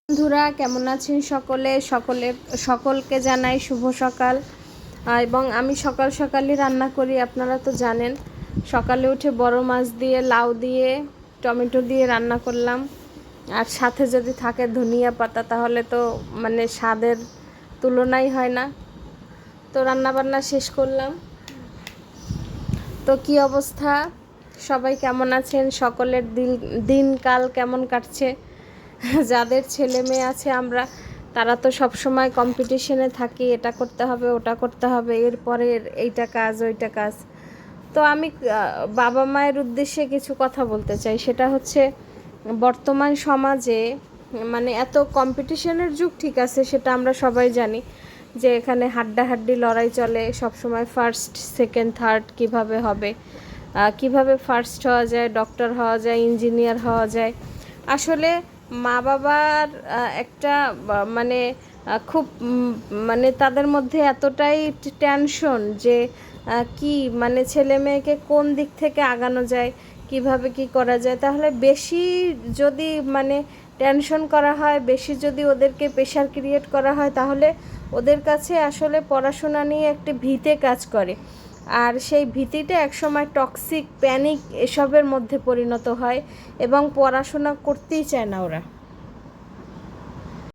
বন্ধুরা কেমন আছেন সকলকে জানাই শুভ সকাল। এবং আমি সকাল সকালই রান্না করি, আপনারা তো জানেন। সকালে উঠে বড় মাছ দিয়ে লাউ দিয়ে টমেটো দিয়ে রান্না করলাম, আর সাথে যদি থাকে ধনিয়া পাতা তাহলে তো মানে স্বাদের তুলনাই হয় না। তো রান্না বান্না শেষ করলাম। তো কি অবস্থা, সবাই কেমন আছেন? সকলের দিনকাল কেমন কাটছে? যাদের ছেলে মেয়ে আছে তারা তো সব সময় কম্পিটিশনে থাকি, এটা করতে হবে ওটা করতে হবে, এরপরে এইটা কাজ ওইটা কাজ। তো আমি বাবা মায়ের উদ্দেশ্যে কিছু কথা বলতে চাই। সেটা হচ্ছে, বর্তমান সমাজে মানে এত কম্পিটিশনের যুগ, ঠিক আছে, সেটা আমরা সবাই জানি যে এখানে হাড্ডাহাড্ডি লড়াই চলে সব সময়। ফার্স্ট সেকেন্ড থার্ড কিভাবে হবে, কিভাবে ফার্স্ট হওয়া যায়, ডক্টর হওয়া যায়, ইঞ্জিনিয়ার হওয়া যায়। আসলে মা বাবার একটা মানে খুব মানে তাদের মধ্যে এতটাই টেনশন যে কি মানে ছেলে মেয়েকে কোন দিক থেকে আগানো যায়, কিভাবে কি করা যায়। তাহলে বেশি যদি মানে টেনশন করা হয়, বেশি যদি ওদেরকে প্রেশার ক্রিয়েট করা হয়, তাহলে ওদের কাছে আসলে পড়াশোনা নিয়ে একটি ভীতে কাজ করে। আর সেই ভীতিটা একসময় টক্সিক প্যানিক এসবের মধ্যে পরিণত হয় এবং পড়াশোনা করতেই চায় না ওরা।